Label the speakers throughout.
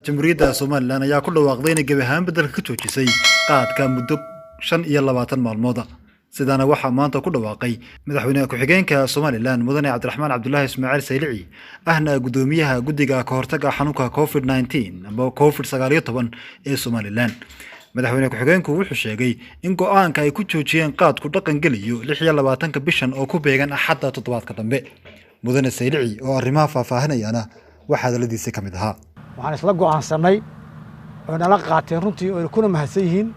Speaker 1: Jamhuuriyadda Somaliland ayaa ku dhawaaqday inay gebi ahaan beddelka ka joojisay qaadka muddo 25 maalmood ah. Sidaana waxaa maanta ku dhawaaqay madaxweynaha ku-xigeenka Somaliland mudane Cabdiraxmaan Cabdullaahi Ismaaciil Saylici ahna gudoomiyaha guddiga ka hortagga xanuunka COVID-19 ama COVID-19 ee Somaliland. madaxweynaha ku-xigeenku wuxuu sheegay in go'aanka ay ku joojiyeen qaadku dhaqan geliyo 26 bishan oo ku beegan axadda toddobaadka dambe. mudane Saylici oo arrimaha faahfaahinayana waxaa hadaladiisa ka mid ahaa.
Speaker 2: waxaan isla go'aansanay oo nala qaateen runtii oo kuna mahadsan yihiin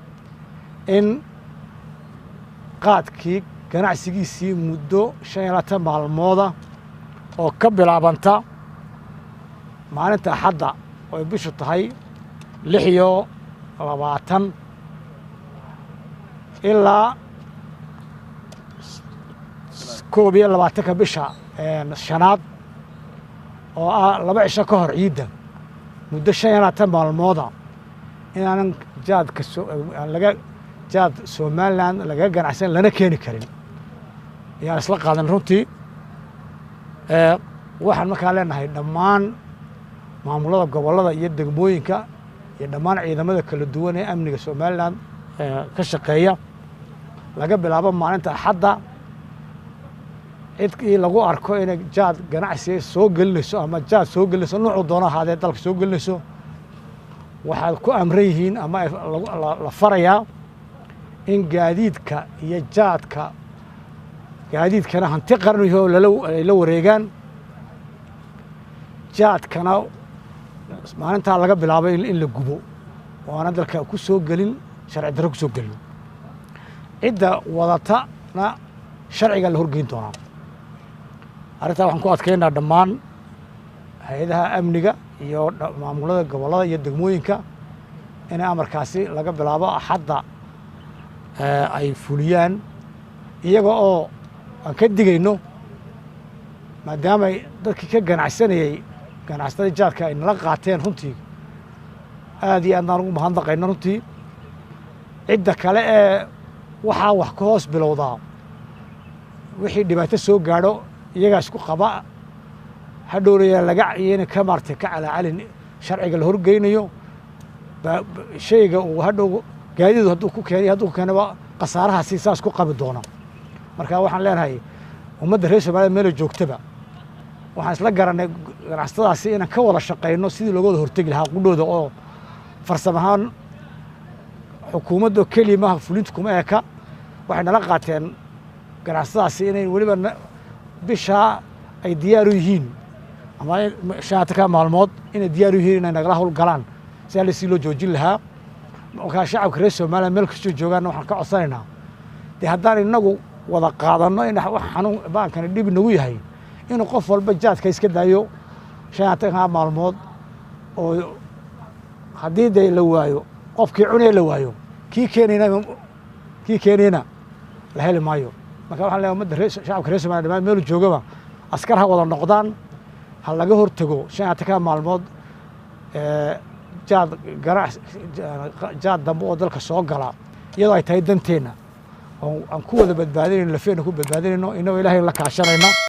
Speaker 2: in qaadkii ganacsigiisii muddo 25 maalmood oo ka bilaabanta maalinta axadda oo bishu tahay 26 ilaa 22 bisha shanaad oo ah 2 cisho ka hor ciidda muddo 25 maalmood inaanan jaad Somaliland laga ganacsan lana keeni karin ayaan isla qaadan runtii waxaan markaa leenahay dhammaan maamulada gobolada iyo degmooyinka iyo dhammaan ciidamada kala duwan ee amniga Somaliland ka shaqeeya laga bilaabo maalinta axadda cidkii lagu arko inay jaad ganacsi soo gelinayso ama jaad soo gelinayso nooc doona ahaadee dalka soo gelinayso waxaad ku amran yihiin ama la farayaa in gaadiidka iyo jaadka gaadiidkana hanti qarniyo la wareegaan jaadkana maalinta laga bilaabo in la gubo waana dalka ku soo gelin sharci darro ku soo gelin cidda wadatana sharciga la horgeyn doonaa arrintaa waxaan ku adkeynaa dhammaan hay'adaha amniga iyo maamulada gobolada iyo degmooyinka in amarkaasi laga bilaabo axadda ay fuliyaan iyaga oo aan ka digayno maadaama dadkii ka ganacsanayay ganacsatada jaadka ay nala qaateen runtii aad iyo aad aan ugu mahadnaqayno runtii cidda kale ee waxaa wax ka hoos bilowdaa wixii dhibaato soo gaadho iyagaa isku qaba hadhowraya laga ciyeyna ka maartay ka calacalin sharciga la horgeynayo shayga uu hadhow gaadiidu hadduu ku keenaba khasaarahaasi saas ku qabi doona marka waxaan leenahay ummadda reer Soomaaliya meel joogtaba waxaan isla garanay ganacsatadaasi inaan ka wada shaqeyno sidii looga hortagi lahaa qudhooda oo farsamahan xukuumadda kaliya fulinta kuma eka waxay nala qaateen ganacsatadaasi inay waliba bisha ay diyaar u yihiin ama 25 maalmood inay diyaar u yihiin inay nagala hawl galaan si loo joojin lahaa marka shacabka reer Soomaaliya meel kasta joogaan waxaan ka codsanaynaa haddaan inagu wada qaadano in wax xanuun baankani dhib nagu yahay in qof walba jaadka iska daayo 25 maalmood oo haddii day la waayo qofkii cunay la waayo kii keenayna la heli maayo marka waxaan leeyahay ummadda shacabka reer Soomaaliya meel joogaba askar ha wada noqdaan ha laga hortago 25 maalmood jaad dambe oo dalka soo gala iyadoo ay tahay danteena oo aan ku wada badbaadinayno lafeena ku badbaadinayno inoo ilaahay la kaashanayna